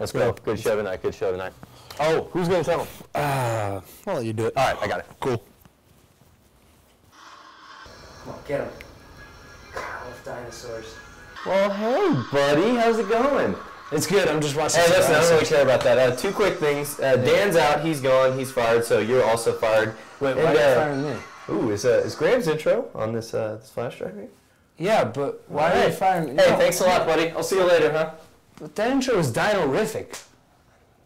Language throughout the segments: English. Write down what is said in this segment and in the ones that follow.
Let's go. Good show tonight. Good show tonight. Oh, who's going to tell him? I'll let you do it. All right, I got it. Cool. Come on, get him. God, I love dinosaurs. Well, hey, buddy. How's it going? It's good. I'm just watching. Hey, listen, I don't really care about that. Two quick things. Dan's out. He's gone. He's fired, so you're also fired. Wait, and, why are you firing me? Ooh, is Graham's intro on this this flash drive here? Yeah, but why are you firing me? Hey, thanks a lot, buddy. I'll see you later, huh? But that intro is dino-rific.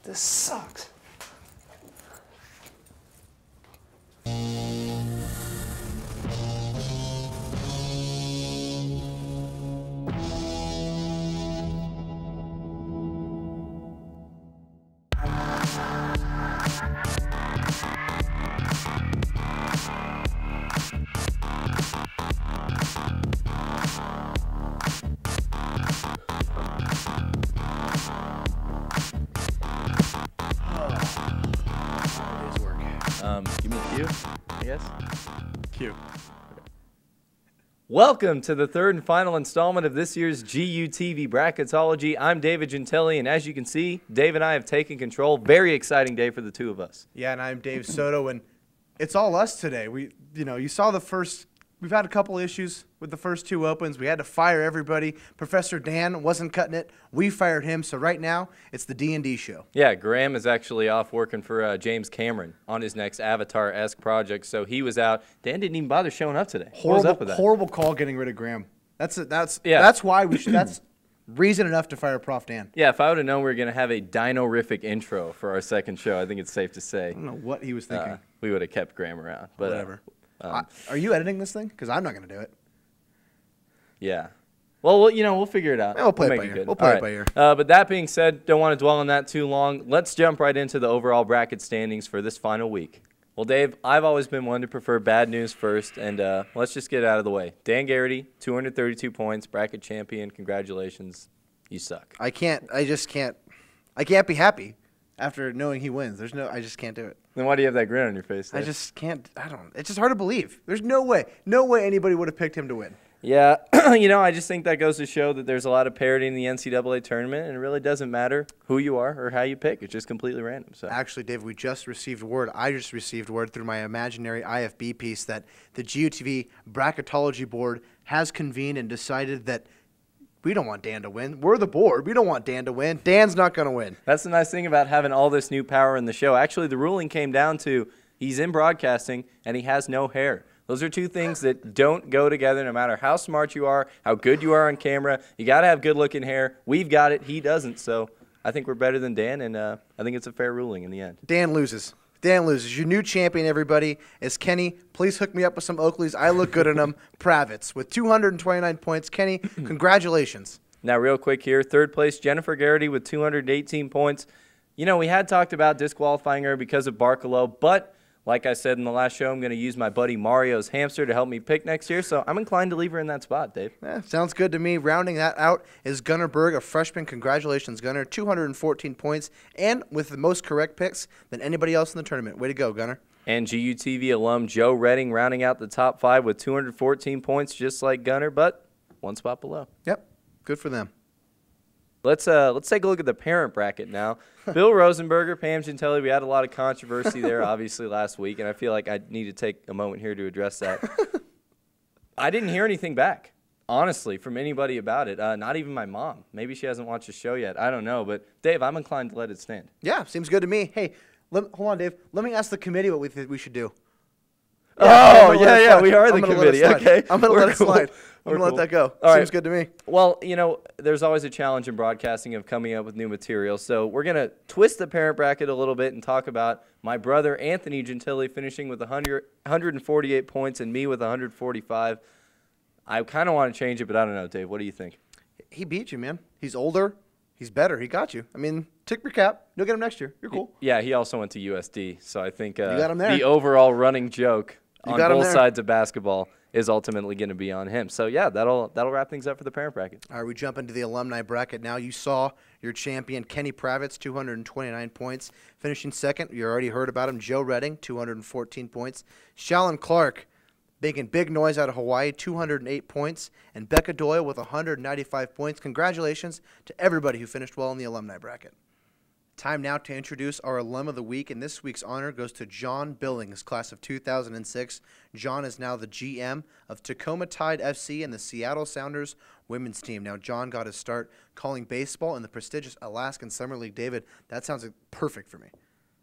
This sucks. Give me a cue, I guess. Cue. Welcome to the third and final installment of this year's GUTV Bracketology. I'm David Gentili, and as you can see, Dave and I have taken control. Very exciting day for the two of us. Yeah, and I'm Dave Soto, and it's all us today. You saw the first. We've had a couple issues with the first two opens. We had to fire everybody. Professor Dan wasn't cutting it. We fired him. So right now, it's the D&D show. Yeah, Graham is actually off working for James Cameron on his next Avatar-esque project, so he was out. Dan didn't even bother showing up today. What was up with that? Horrible call getting rid of Graham. That's why we should. That's reason enough to fire Prof. Dan. Yeah, if I would have known we were going to have a dino-rific intro for our second show, I think it's safe to say. I don't know what he was thinking. We would have kept Graham around. But, whatever. Are you editing this thing? Because I'm not going to do it. Yeah. Well, we'll figure it out. We'll play it by ear. We'll play it by ear. But that being said, don't want to dwell on that too long. Let's jump right into the overall bracket standings for this final week. Well, Dave, I've always been one to prefer bad news first, and let's just get it out of the way. Dan Garrity, 232 points, bracket champion. Congratulations. You suck. I can't be happy after knowing he wins. I just can't do it. Then why do you have that grin on your face, Dave? I just can't. It's just hard to believe. There's no way anybody would have picked him to win. Yeah, I just think that goes to show that there's a lot of parity in the NCAA tournament, and it really doesn't matter who you are or how you pick. It's just completely random. So actually, Dave, I just received word through my imaginary IFB piece that the GUTV Bracketology board has convened and decided that we don't want Dan to win. We're the board. We don't want Dan to win. Dan's not going to win. That's the nice thing about having all this new power in the show. Actually, the ruling came down to he's in broadcasting and he has no hair. Those are two things that don't go together no matter how smart you are, how good you are on camera. You got to have good-looking hair. We've got it. He doesn't. So I think we're better than Dan, and I think it's a fair ruling in the end. Dan loses. Dan loses. Your new champion, everybody, is Kenny. Please hook me up with some Oakleys. I look good in them. Pravitz with 229 points. Kenny, congratulations. Now, real quick here, third place, Jennifer Garrity with 218 points. We had talked about disqualifying her because of Barcelo, but like I said in the last show, I'm going to use my buddy Mario's hamster to help me pick next year, so I'm inclined to leave her in that spot, Dave. Yeah, sounds good to me. Rounding that out is Gunnar Berg, a freshman. Congratulations, Gunnar. 214 points, and with the most correct picks than anybody else in the tournament. Way to go, Gunnar. And GUTV alum Joe Redding rounding out the top 5 with 214 points, just like Gunnar, but one spot below. Yep, good for them. Let's take a look at the parent bracket now. Bill Rosenberger, Pam Gentili, we had a lot of controversy there, obviously, last week, and I feel like I need to take a moment here to address that. I didn't hear anything back, honestly, from anybody about it, not even my mom. Maybe she hasn't watched the show yet. I don't know, but, Dave, I'm inclined to let it stand. Yeah, seems good to me. Hey, hold on, Dave. Let me ask the committee what we think we should do. Yeah, we are the committee. Okay. I'm going to let it slide. I'm going to let that go. Seems good to me. Well, there's always a challenge in broadcasting of coming up with new material. So we're going to twist the parent bracket a little bit and talk about my brother, Anthony Gentili, finishing with 148 points and me with 145. I kind of want to change it, but I don't know, Dave. What do you think? He beat you, man. He's older. He's better. He got you. I mean, tip your cap. You'll get him next year. You're cool. Yeah, he also went to USD. So I think you got him there. The overall running joke on both there. sides of basketball is ultimately going to be on him. So, yeah, that'll wrap things up for the parent bracket. All right, we jump into the alumni bracket now. You saw your champion, Kenny Pravitz, 229 points. Finishing second, you already heard about him, Joe Redding, 214 points. Shalon Clark, making big noise out of Hawaii, 208 points. And Becca Doyle with 195 points. Congratulations to everybody who finished well in the alumni bracket. Time now to introduce our alum of the week, and this week's honor goes to John Billings, class of 2006. John is now the GM of Tacoma Tide FC and the Seattle Sounders women's team. Now, John got his start calling baseball in the prestigious Alaskan Summer League. David, that sounds perfect for me.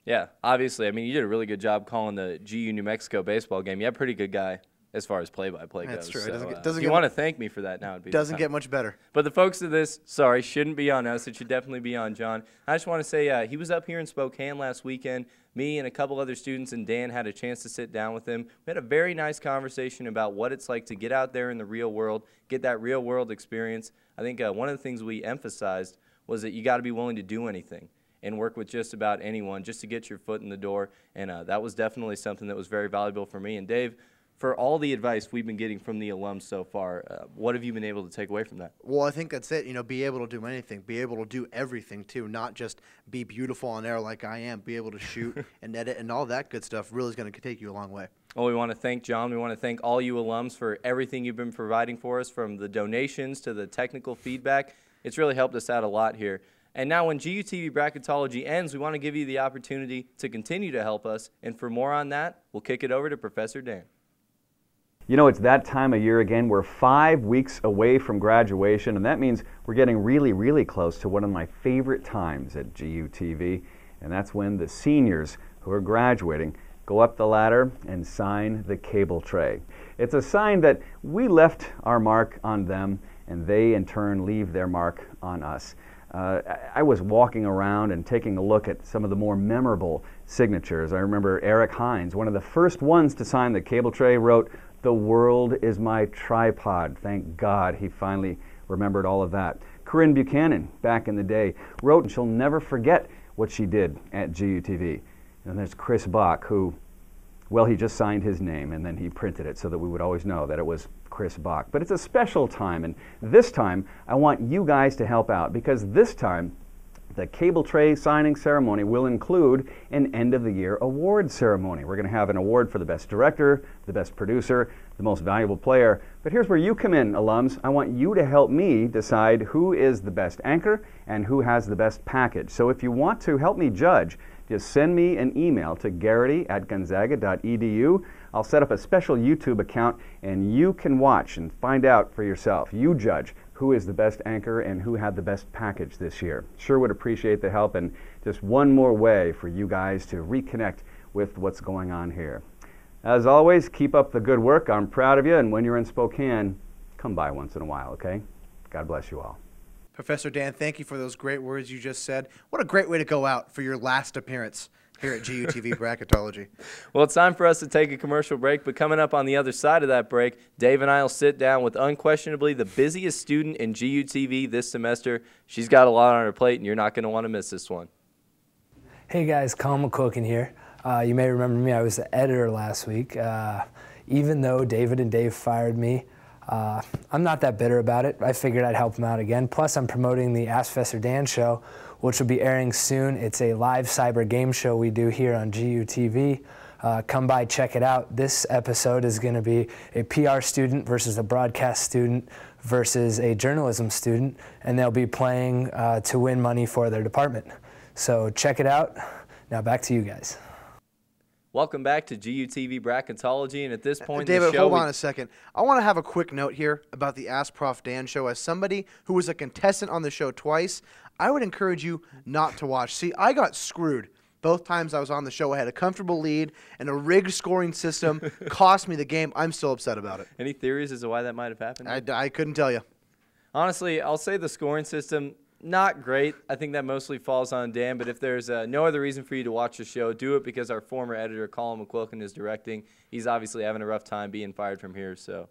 Yeah, obviously. I mean, you did a really good job calling the GU New Mexico baseball game. You have a pretty good guy as far as play-by-play goes. That's true. So, Doesn't if you want to thank me for that now, it'd be doesn't get much better. But the folks of this, sorry, shouldn't be on us. It should definitely be on John. I just want to say he was up here in Spokane last weekend. Me and a couple other students and Dan had a chance to sit down with him. We had a very nice conversation about what it's like to get out there in the real world, get that real world experience. I think one of the things we emphasized was that you got to be willing to do anything and work with just about anyone just to get your foot in the door. And that was definitely something that was very valuable for me. And Dave, for all the advice we've been getting from the alums so far, what have you been able to take away from that? Well, I think that's it. You know, be able to do anything, be able to do everything too, not just be beautiful on air like I am, be able to shoot and edit and all that good stuff really is going to take you a long way. Well, we want to thank John. We want to thank all you alums for everything you've been providing for us, from the donations to the technical feedback. It's really helped us out a lot here. And now when GUTV Bracketology ends, we want to give you the opportunity to continue to help us. And for more on that, we'll kick it over to Professor Dan. You know, it's that time of year again. We're 5 weeks away from graduation, and that means we're getting really, really close to one of my favorite times at GUTV, and that's when the seniors who are graduating go up the ladder and sign the cable tray. It's a sign that we left our mark on them, and they in turn leave their mark on us. I was walking around and taking a look at some of the more memorable signatures. I remember Eric Hines, one of the first ones to sign the cable tray, wrote, "The world is my tripod." Thank God he finally remembered all of that. Corinne Buchanan, back in the day, wrote, and she'll never forget what she did at GUTV. And there's Chris Bach, who, well, he just signed his name and then he printed it so that we would always know that it was Chris Bach. But it's a special time, and this time I want you guys to help out, because this time the cable tray signing ceremony will include an end-of-the-year award ceremony. We're going to have an award for the best director, the best producer, the most valuable player. But here's where you come in, alums. I want you to help me decide who is the best anchor and who has the best package. So if you want to help me judge, just send me an email to garrity@gonzaga.edu. I'll set up a special YouTube account, and you can watch and find out for yourself. You judge who is the best anchor and who had the best package this year. Sure would appreciate the help, and just one more way for you guys to reconnect with what's going on here. As always, keep up the good work. I'm proud of you, and when you're in Spokane, come by once in a while, okay? God bless you all. Professor Dan, thank you for those great words you just said. What a great way to go out for your last appearance here at GUTV Bracketology. Well, it's time for us to take a commercial break, but coming up on the other side of that break, Dave and I will sit down with unquestionably the busiest student in GUTV this semester. She's got a lot on her plate, and you're not going to want to miss this one. Hey guys, Colin McQuilkin here. You may remember me, I was the editor last week. Even though David and Dave fired me, I'm not that bitter about it. I figured I'd help them out again. Plus, I'm promoting the Ask Professor Dan show, which will be airing soon. It's a live cyber game show we do here on GUTV. Come by, check it out. This episode is going to be a PR student versus a broadcast student versus a journalism student, and they'll be playing to win money for their department. So check it out. Now back to you guys. Welcome back to GUTV Bracketology, and at this point David, in the show, hold on a second. I want to have a quick note here about the Ask Prof Dan show. As somebody who was a contestant on the show twice, I would encourage you not to watch. See, I got screwed. Both times I was on the show, I had a comfortable lead, and a rigged scoring system cost me the game. I'm still upset about it. Any theories as to why that might have happened? I couldn't tell you. Honestly, I'll say the scoring system, not great. I think that mostly falls on Dan, but if there's no other reason for you to watch the show, do it because our former editor, Colin McQuilkin, is directing. He's obviously having a rough time being fired from here, so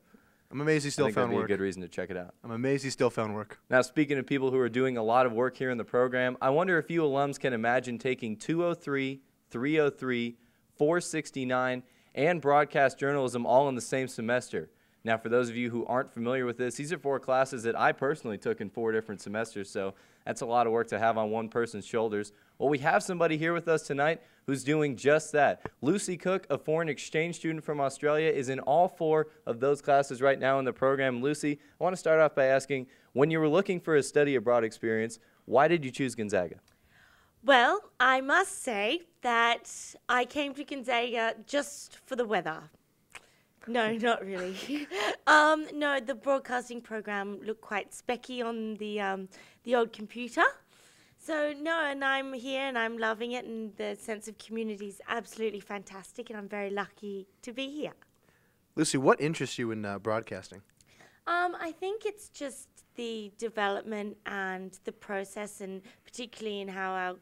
I'm amazed he still found that'd work. be a good reason to check it out. I'm amazed he still found work. Now, speaking of people who are doing a lot of work here in the program, I wonder if you alums can imagine taking 203, 303, 469, and broadcast journalism all in the same semester. Now, for those of you who aren't familiar with this, these are 4 classes that I personally took in 4 different semesters, so that's a lot of work to have on one person's shoulders. Well, we have somebody here with us tonight who's doing just that. Lucy Cook, a foreign exchange student from Australia, is in all 4 of those classes right now in the program. Lucy, I want to start off by asking, when you were looking for a study abroad experience, why did you choose Gonzaga? Well, I must say that I came to Gonzaga just for the weather. No, not really. No, the broadcasting program looked quite specky on the old computer. So no, and I'm here and I'm loving it, and the sense of community is absolutely fantastic, and I'm very lucky to be here. Lucy, what interests you in broadcasting? I think it's just the development and the process, and particularly in how our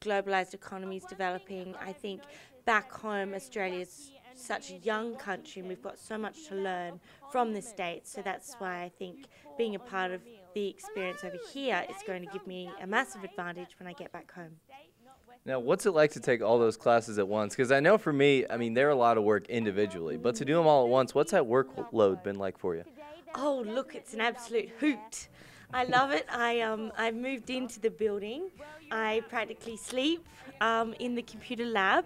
globalized economy is developing. I think back home, Australia's such a young country, and we've got so much to learn from the States. So that's why I think being a part of the experience over here is going to give me a massive advantage when I get back home. Now, what's it like to take all those classes at once? Because I know for me, I mean, they're a lot of work individually, but to do them all at once, what's that workload been like for you? Oh, look, it's an absolute hoot. I love it. I've moved into the building. I practically sleep in the computer lab,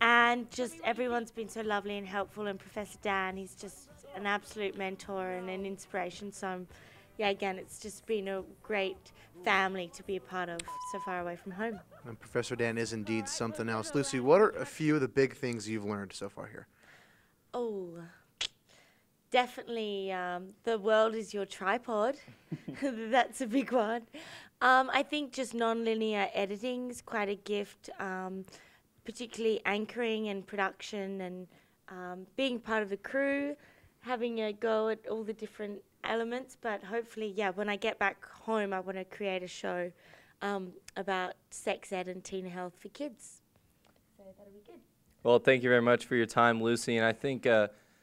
and just everyone's been so lovely and helpful, and Professor Dan, he's just an absolute mentor and an inspiration. So, yeah, again, it's just been a great family to be a part of so far away from home. And Professor Dan is indeed something else. Lucy, what are a few of the big things you've learned so far here? Oh, definitely the world is your tripod. That's a big one. I think just non-linear editing is quite a gift, particularly anchoring and production, and being part of the crew, having a go at all the different elements. But hopefully, yeah, when I get back home, I want to create a show about sex ed and teen health for kids. So that'll be good. Well, thank you very much for your time, Lucy. And I think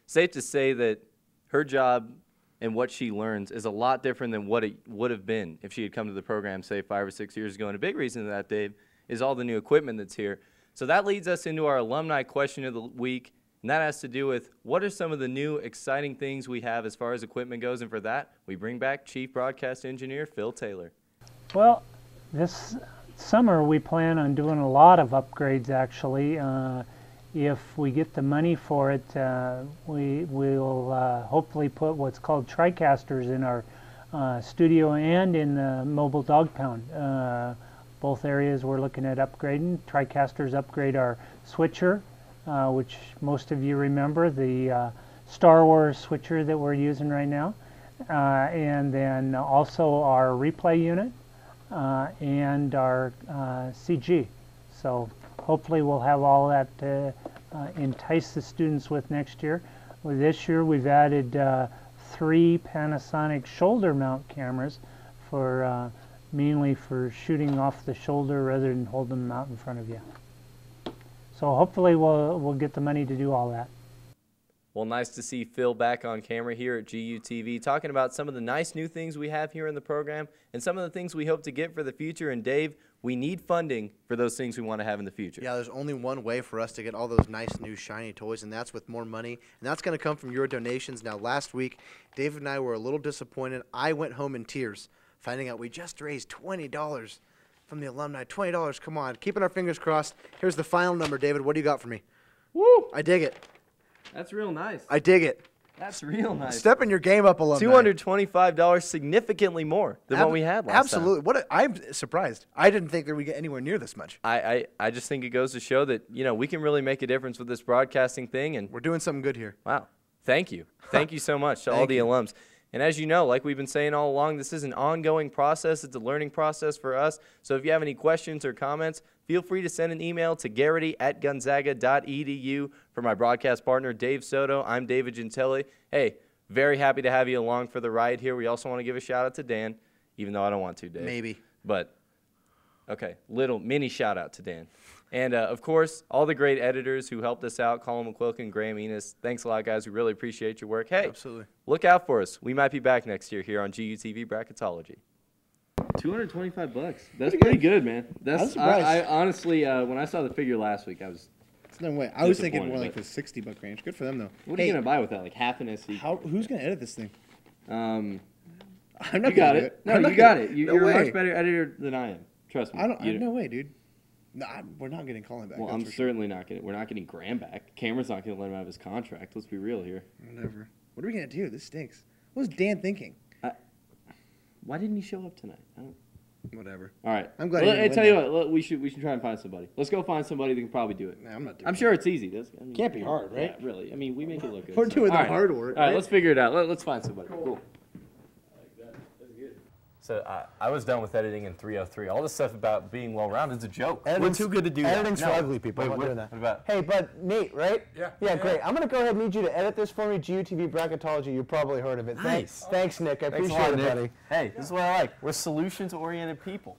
safe to say that her job and what she learns is a lot different than what it would have been if she had come to the program, say, 5 or 6 years ago. And a big reason for that, Dave, is all the new equipment that's here. So that leads us into our alumni question of the week, and that has to do with what are some of the new exciting things we have as far as equipment goes. And for that, we bring back Chief Broadcast Engineer Phil Taylor. Well, this summer we plan on doing a lot of upgrades, actually. If we get the money for it, we will hopefully put what's called TriCasters in our studio and in the mobile dog pound. Both areas we're looking at upgrading. TriCasters upgrade our switcher, which most of you remember, the Star Wars switcher that we're using right now. And then also our replay unit and our CG. So hopefully we'll have all that to entice the students with next year. Well, this year we've added 3 Panasonic shoulder mount cameras for mainly for shooting off the shoulder rather than holding them out in front of you. So hopefully we'll get the money to do all that. Well, nice to see Phil back on camera here at GUTV, talking about some of the nice new things we have here in the program and some of the things we hope to get for the future. And Dave, we need funding for those things we want to have in the future. Yeah, there's only one way for us to get all those nice new shiny toys, and that's with more money. And that's going to come from your donations. Now, last week, Dave and I were a little disappointed. I went home in tears, finding out we just raised $20 from the alumni. $20, come on. Keeping our fingers crossed. Here's the final number, David. What do you got for me? Woo! I dig it. That's real nice. I dig it. That's real nice. Stepping your game up, alumni. $225, significantly more than what we had last time. Absolutely. I'm surprised. I didn't think that we'd get anywhere near this much. I just think it goes to show that, you know, we can really make a difference with this broadcasting thing. And we're doing something good here. Wow. Thank you. Thank you so much to all the alums. And as you know, like we've been saying all along, this is an ongoing process. It's a learning process for us. So if you have any questions or comments, feel free to send an email to garrity@gonzaga.edu. For my broadcast partner, Dave Soto, I'm David Gentili. Hey, very happy to have you along for the ride here. We also want to give a shout out to Dan, even though I don't want to, Dave. Maybe. But, okay, little mini shout out to Dan. And, of course, all the great editors who helped us out, Colin McQuilkin, Graham Enos. Thanks a lot, guys. We really appreciate your work. Hey, absolutely. Look out for us. We might be back next year here on GUTV Bracketology. $225. That's pretty good, man. That's I honestly, when I saw the figure last week, I was. There's no way. I was thinking more like the $60 range. Good for them though. What are you gonna buy with that? Like half an SE? Who's gonna edit this thing? I'm not. You got it. No, you got it. You're a much better editor than I am. Trust me. No way, dude. No, we're not getting Colin back. Well, I'm certainly not getting. We're not getting Graham back. Cameron's not gonna let him out of his contract. Let's be real here. Whatever. What are we gonna do? This stinks. What was Dan thinking? Why didn't he show up tonight? Whatever. All right. I'm glad. Well, I tell you what, we should try and find somebody. Let's go find somebody that can probably do it. Nah, I'm not doing I'm sure it's easy. Can't be hard, right? Yeah, really. I mean, we make it look good. We're doing all the right. hard work. All right, right? let's figure it out. Let's find somebody. Cool. So I was done with editing in 303. All this stuff about being well-rounded is a joke. Editing's- We're too good to do that. Editing's for ugly people. Wait, I'm not what, doing that. what about? Hey, but Nate, right? Yeah. Yeah, great. I'm going to go ahead and need you to edit this for me. GUTV Bracketology. You've probably heard of it. Nice. Thanks, Nick. I Thanks a appreciate lot, it, Nick. buddy. Hey, this is what I like. We're solutions-oriented people.